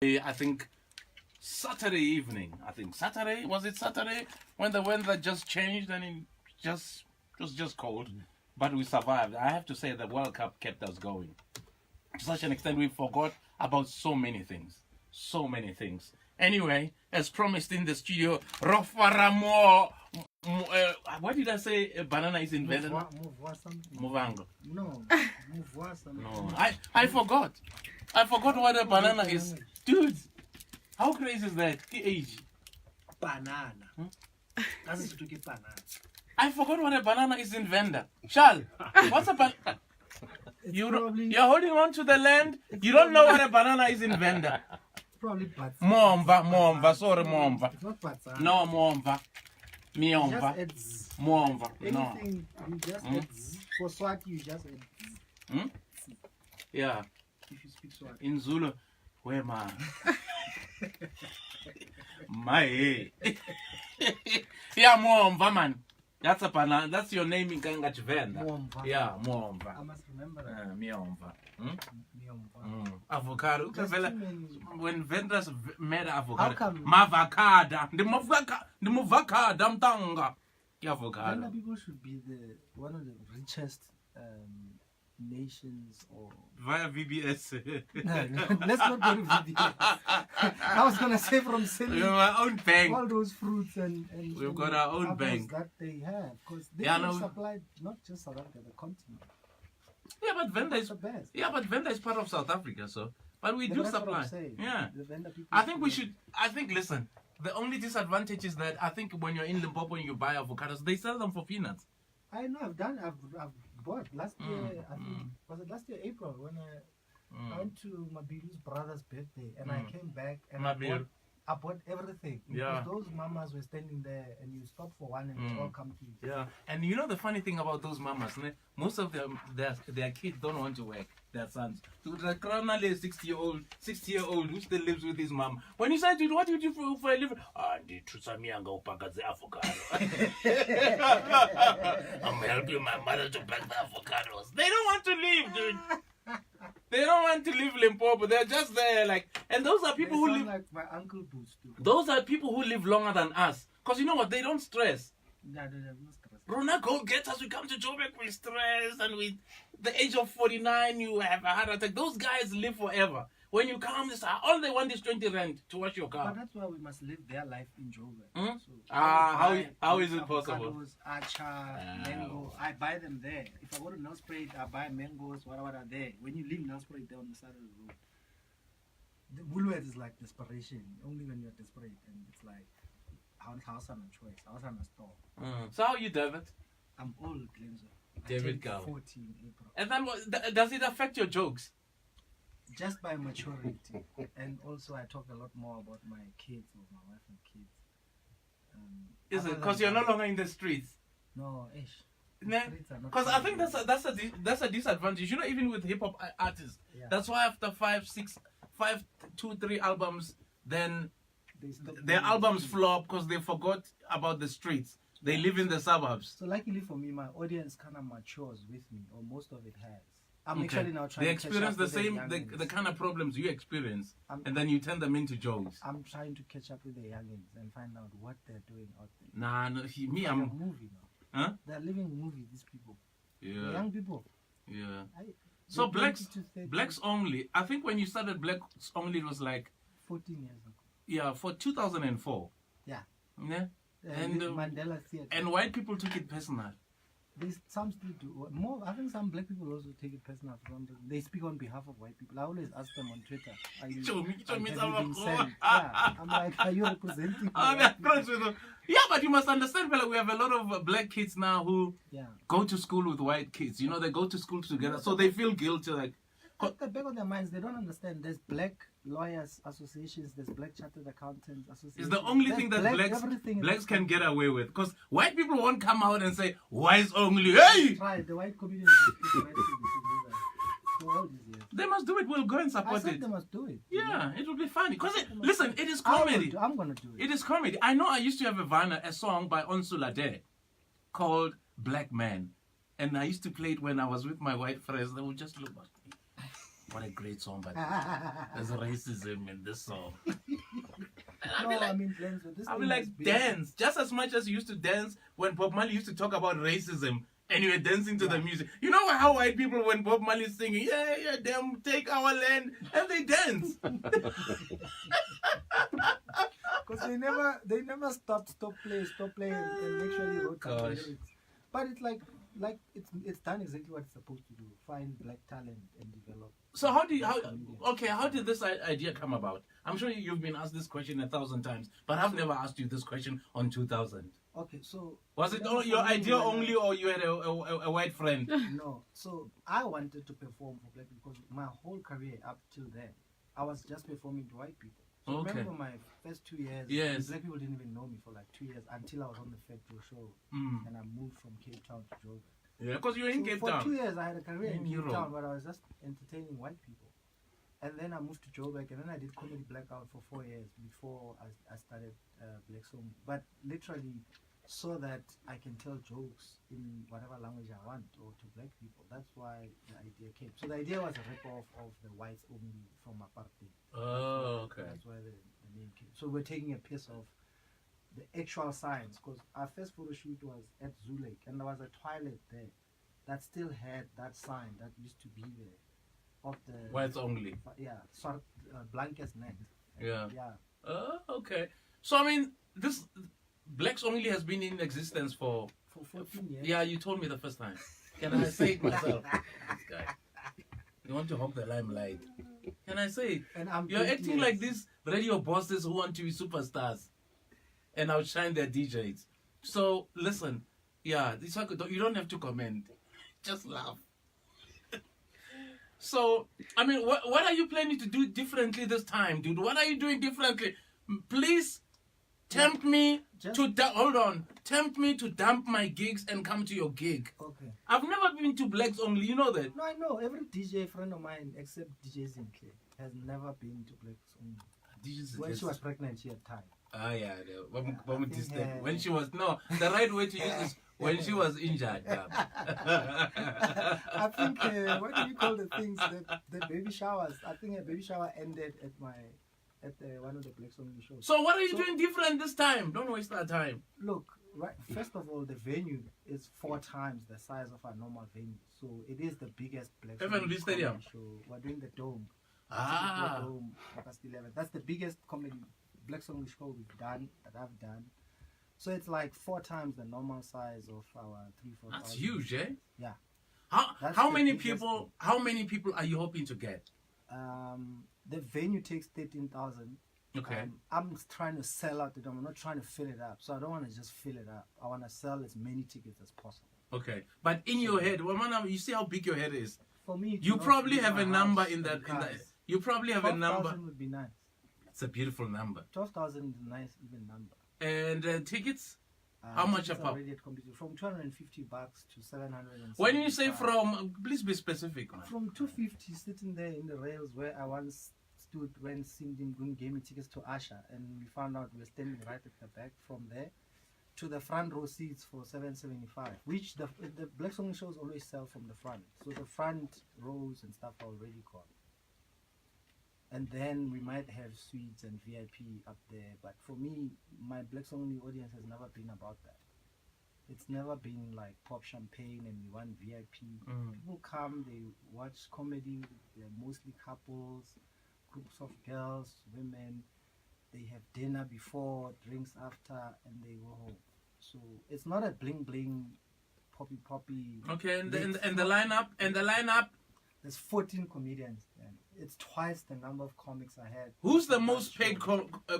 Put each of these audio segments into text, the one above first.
I think Saturday evening. I think Saturday, was it Saturday? When the weather just changed and it was just cold. But we survived. I have to say the World Cup kept us going. To such an extent we forgot about so many things. So many things. Anyway, as promised in the studio, Rofaramo. What did I say? A banana is invented. Muvango. No. No. I forgot. I forgot what a banana is. Dude, how crazy is that? Age. Banana. That's to get banana. I forgot what a banana is in Venda. Shal, what's a banana? You're holding on to the land. You don't know what a banana is in Venda. Probably bats. Momva, sorry, Momva. It's not bats. No, Momva. Miomva. Momva. No. Anything, you just add z. For Swati, you just add z. Yeah. If you speak Swati. In Zulu, where man? My. Yeah, Momva, man. That's a banana. That's your name in Ganga Venda. Momva. Yeah, Momva. I must remember that. Miomva. Miomva. Avocado. When vendors made avocado. How come? Mavacada. The mavacada. Mtanga. Avocado. Venda people should be one of the richest nations or via VBS. No, let's not go to VBS. I was gonna say from selling our own bank. All those fruits and we've got our own bank that they have because they supply not just South Africa, the continent. Yeah, but Venda is the best. Yeah, but Venda is part of South Africa, so but we do supply. Yeah, the Venda people. I think we should. I think listen. The only disadvantage is that I think when you're in Limpopo and you buy avocados, they sell them for peanuts. I know. I've bought last year. I think was it last year April when I went to Mabiru's brother's birthday and I came back and I bought everything. Yeah. Because those mamas were standing there and you stop for one and they all come to you. Yeah. And you know the funny thing about those mamas, most of them their kids don't want to work, their sons. So the currently 60-year-old who still lives with his mom. When you say, dude, what do you do for a living? I'm helping my mother to pack the avocados. They don't want to leave, dude. They don't want to leave Limpopo. They're just there, like, and those are people who live like my uncle Boots too. Those are people who live longer than us. Cause you know what? They don't stress. No, they have no stress. Rona, go get us. We come to Joburg, we stress, and with the age of 49, you have a heart attack. Those guys live forever. When you come, all they want is 20 rand to wash your car. But that's why we must live their life in Joburg. Hmm? So How is it possible? Acha, mango. I buy them there. If I go to Nelspruit, I buy mangoes, whatever are there. When you leave Nelspruit, they're on the side of the road. The Woolworth is like desperation. Only when you're desperate, and it's like, house on a choice, house on a store. So how are you, David? I'm old, Glenzo. David Gow. 14 April. And then does it affect your jokes? Just by maturity. And also I talk a lot more about my kids or my wife and kids. Is it because you're no longer in the streets? No, ish. Because I think that's a disadvantage. You know, even with hip hop artists, that's why after 2, 3 albums, then their albums flop because they forgot about the streets. They live in the suburbs. So luckily for me, my audience kind of matures with me, or most of it has. I'm actually now trying they to experience the same the kind of problems you experience, and then you turn them into jokes. I'm trying to catch up with the youngins and find out what they're doing out there. Nah, no, I'm a movie now. Huh? They're living a movie. These people. Yeah. The young people. Yeah. So blacks only. I think when you started blacks only, it was like 14 years ago. Yeah, for 2004. Yeah. Yeah. And Mandela Theatre. And white people took it personal. Some still do. More, I think some black people also take it personal. They speak on behalf of white people. I always ask them on Twitter. I'm like, are you representing? Yeah, but you must understand, fella, we have a lot of black kids now who go to school with white kids. You know, they go to school together, so they feel guilty. Like, at the back of their minds, they don't understand. There's black lawyers associations, there's black chartered accountants associations. It's the only thing that blacks can get away with. Because white people won't come out and say, why is only, hey! Try the white community. They must do it. We'll go and support it. They must do it. Yeah, it will be funny. Because listen, it is comedy. I'm going to do it. It is comedy. I know I used to have a song by Onsulade called Black Man. And I used to play it when I was with my white friends. They would just look at me. what a great song, but there's racism in this song. Glen, so this I'll be thing like, has been- dance. Just as much as you used to dance when Bob Marley used to talk about racism and you were dancing to the music. You know how white people, when Bob Marley is singing, yeah, them take our land, and they dance. Because they never stop play, and make sure you wrote some Gosh. lyrics. But it's like it's done exactly what it's supposed to do: find black talent and develop. So how did this idea come about? I'm sure you've been asked this question 1,000 times, but I've never asked you this question on 2000. Okay, so Was it your idea only, or you had a white friend? No, so I wanted to perform for black people because my whole career up till then, I was just performing to white people. So Okay. remember my first 2 years, Yes. black people didn't even know me for like 2 years until I was on the Fedro show, Mm. and I moved from Cape Town to Joburg. Yeah, because you're in So Cape for Town. 2 years, I had a career in In Cape Europe. Town, but I was just entertaining white people. And then I moved to Joburg, and then I did Comedy Blackout for 4 years before I started Black Song. But literally, so that I can tell jokes in whatever language I want or to black people. That's why the idea came. So the idea was a rip-off of the whites only from apartheid. Oh, okay. That's why the name came. So we're taking a piece of the actual signs, because our first photo shoot was at Zoo Lake, and there was a toilet there that still had that sign that used to be there of the Whites only. blankets net. Yeah. Yeah. Oh, okay. So I mean, this Blacks Only has been in existence for. For 14 years. Yeah, you told me the first time. Can I say it myself? This guy. You want to hog the limelight. Can I say it? And I'm You're 20 acting years. like these radio bosses who want to be superstars and outshine their DJs. So listen, yeah, this you don't have to comment. Just laugh. So, I mean, what are you planning to do differently this time, dude? What are you doing differently? Please tempt me hold on. Tempt me to dump my gigs and come to your gig. Okay. I've never been to Blacks Only, you know that? No, I know. Every DJ friend of mine, except DJ Zinke, has never been to Blacks Only. When she was pregnant, she had time. Ah, yeah. I think, When she was, no, the right way to use is when she was injured. I think, what do you call the things? The baby showers. I think a baby shower ended at one of the Blacks Only shows. So what are you doing different this time? Don't waste our time. Look, right. First of all, the venue is 4 times the size of our normal venue, so it is the biggest Blacks Even Only this stadium? comedy show. We're doing the Dome. Ah. The Dome, August 11th. That's the biggest comedy Blacks Only show we've done, that I've done. So it's like 4 times the normal size of our 3-4. That's huge, eh? Yeah. How the many biggest people? How many people are you hoping to get? The venue takes 13,000. Okay. I'm trying to sell out the dome. I'm not trying to fill it up. So I don't want to just fill it up. I want to sell as many tickets as possible. Okay. But in your head, you see how big your head is. For me, You probably have a number in that. You probably have a number. 12,000 would be nice. It's a beautiful number. 12,000 is a nice even number. And tickets? How much tickets a are pop? already at competition, from $250 to 700. When you say from, please be specific, man. From 250, sitting there in the rails where I once stood when Cindy Ngun gave me tickets to Asha, and we found out we were standing right at the back. From there to the front row seats for $775, which the Black Song shows always sell from the front. So the front rows and stuff are already gone. And then we might have suites and VIP up there. But for me, my Black Song audience has never been about that. It's never been like pop champagne and we want VIP. People come, they watch comedy, they're mostly couples, groups of girls, women. They have dinner before, drinks after, and they go home. So it's not a bling bling, poppy. Okay, and the lineup. There's 14 comedians. And it's twice the number of comics I had. Who's the most paid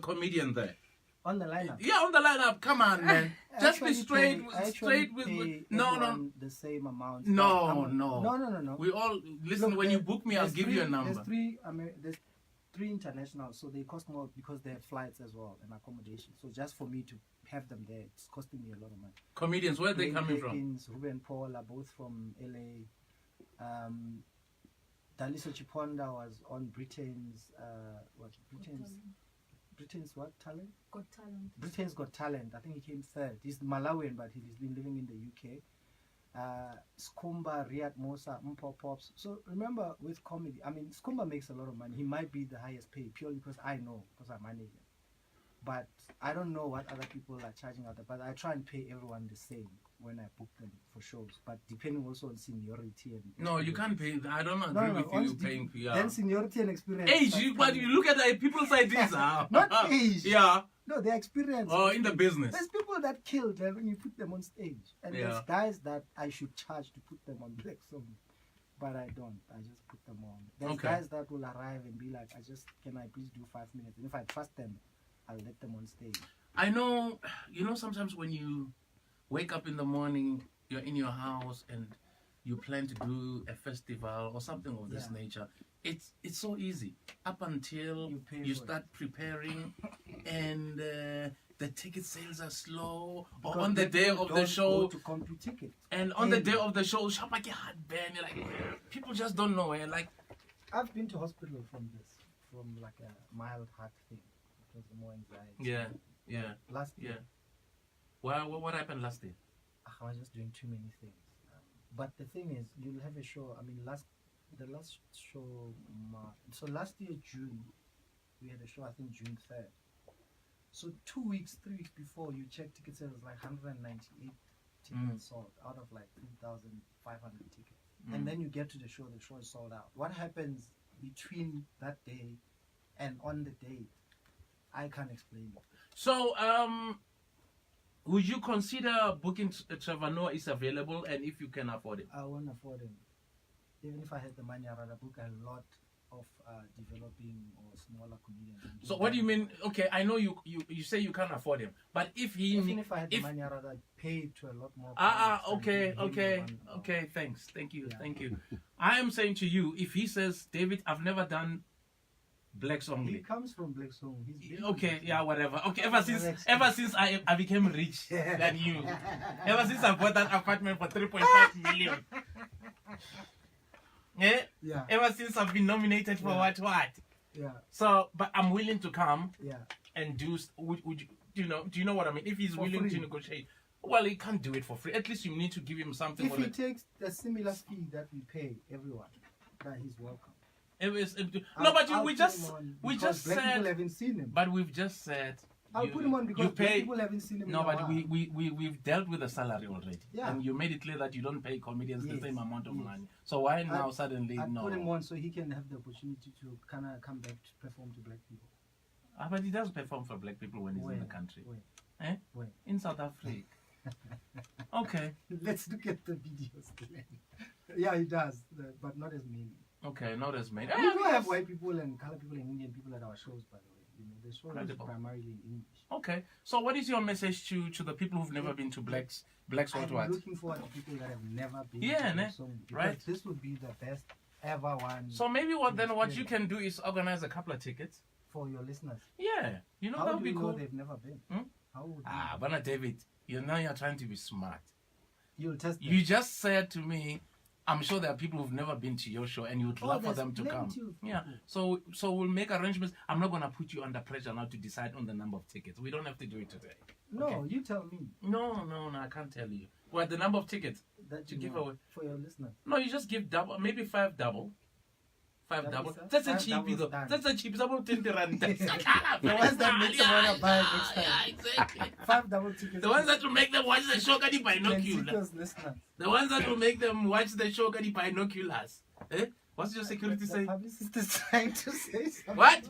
comedian there? On the lineup? Yeah, on the lineup. Come on, man. Just be straight with no. The same amount. No. We all listen. Look, when you book me, I'll give you a number. There's three international, so they cost more because they have flights as well and accommodation. So just for me to have them there, it's costing me a lot of money. Comedians, where are they coming from? Ruben Paul are both from LA. Daliso Chiponda was on Britain's what talent? Got Talent. Britain's Got Talent. I think he came third. He's Malawian, but he's been living in the UK. Skumba, Riyad Musa, Mpo Pops. So remember, with comedy, I mean, Skumba makes a lot of money. He might be the highest paid purely because I know, because I manage him. But I don't know what other people are charging out there. But I try and pay everyone the same when I book them for shows. But depending also on seniority and No, you can't pay. I don't agree with you paying PR. Then seniority and experience. Age, but you look at the people's ideas. Not age. Yeah. No, their experience. Oh, in the business. There's people that killed when you put them on stage. And there's guys that I should charge to put them on Black Song. But I don't. I just put them on. There's guys that will arrive and be like, can I please do 5 minutes? And if I trust them, I'll let them on stage. I know, sometimes when you wake up in the morning, you're in your house and you plan to do a festival or something of this nature. It's so easy up until you start preparing and the ticket sales are slow, or on the day of the show to compute tickets. And on the day of the show, shop like a hard band. Like people just don't know. Like I've been to hospital from like a mild heart thing. It was more anxiety. Yeah. Last year. Well, what happened last year? I was just doing too many things. But the thing is, you'll have a show. I mean, the last show, so last year June, we had a show. I think June 3rd. So 3 weeks before, you check ticket sales like 198 tickets sold out of like 3,500 tickets. And then you get to the show is sold out. What happens between that day and on the date? I can't explain it. So, would you consider booking Trevor Noah is available, and if you can afford it? I won't afford him. Even if I had the money, I'd rather book a lot of developing or smaller comedians. So what do you mean? Okay, I know you say you can't afford him, but even if I had the money, I'd rather pay to a lot more. Okay. Thank you. I am saying to you, if he says, David, I've never done Blacks only. He comes from Black Song. Whatever. Okay, ever since I became rich than you, ever since I bought that apartment for 3.5 million. Yeah. Ever since I've been nominated for what? Yeah. So, but I'm willing to come. Yeah. And do you know what I mean? If he's willing to negotiate, well, he can't do it for free. At least you need to give him something. If he takes the similar fee that we pay everyone, then he's welcome. We just said. People haven't seen him. But we've just said. I'll put him on because people haven't seen him. No, but we've dealt with the salary already. Yeah. And you made it clear that you don't pay comedians the same amount of money. So why now suddenly I'll no? Put him on so he can have the opportunity to kind of come back to perform to black people. But he does perform for black people when he's in the country. Where? In South Africa. Okay. Let's look at the videos. Yeah, he does, but not as many. Okay, not as many. We do have white people and color people and Indian people at our shows, by the way. The show is primarily in English. Okay. So what is your message to the people who've never been to Blacks I'm looking forward to people that have never been to song, right? This would be the best ever one. So maybe what you can do is organize a couple of tickets for your listeners. Yeah. How that would be cool. Know they've never been? How would but David, you're trying to be smart. You'll test them. You just said to me, I'm sure there are people who've never been to your show and you would love for them to come. Yeah. So we'll make arrangements. I'm not gonna put you under pressure now to decide on the number of tickets. We don't have to do it today. No, okay? You tell me. No, I can't tell you. What the number of tickets that you give away for your listeners? No, you just give double, maybe 5 double. 5 double. That's a cheapie though. That's a cheap. It's about 20 rand. The ones that make them wanna buy next time. Yeah, exactly. 5 double tickets. The ones that will make them watch the show got the binoculars. The ones that will make them watch the show got the binoculars. What's your security saying? The publicist is trying to say something. What?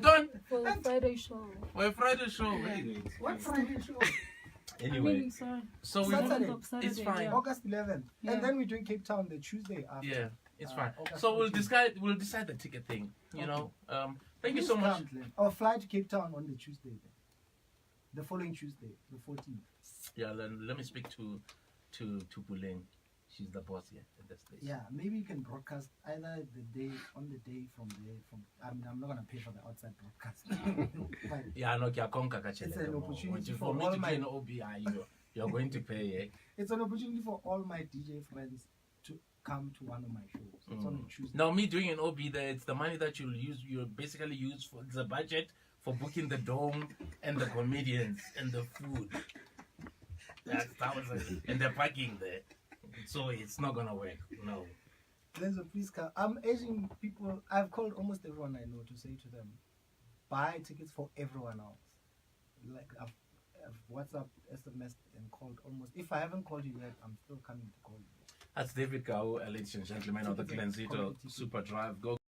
Don't. For a Friday show. For a Friday show. What Friday show? Anyway, so Saturday. It's fine. Yeah. August 11th, and then we're doing Cape Town the Tuesday after. Yeah, it's fine. So we'll decide the ticket thing. You know. Thank you so much. Or fly to Cape Town on the Tuesday. Then. The following Tuesday, the 14th. Yeah, let me speak to Puleng. She's the boss here at the station. Yeah, maybe you can broadcast either on the day from there. I mean, I'm not gonna pay for the outside broadcast. Yeah, no, it's an opportunity for me to be an OBI. You're going to pay. Eh? It's an opportunity for all my DJ friends to come to one of my shows. It's on a Tuesday. Now, me doing an OB there, it's the money that you'll basically use for the budget for booking the dome and the comedians and the food. That's 1,000 and the parking there. So it's not gonna work. No. Lenzo, please come. I'm urging people. I've called almost everyone I know to say to them, buy tickets for everyone else. Like I've WhatsApp, SMS, and called almost. If I haven't called you yet, I'm still coming to call you. That's David Gao, ladies and gentlemen, of the Glen Super Drive. Go.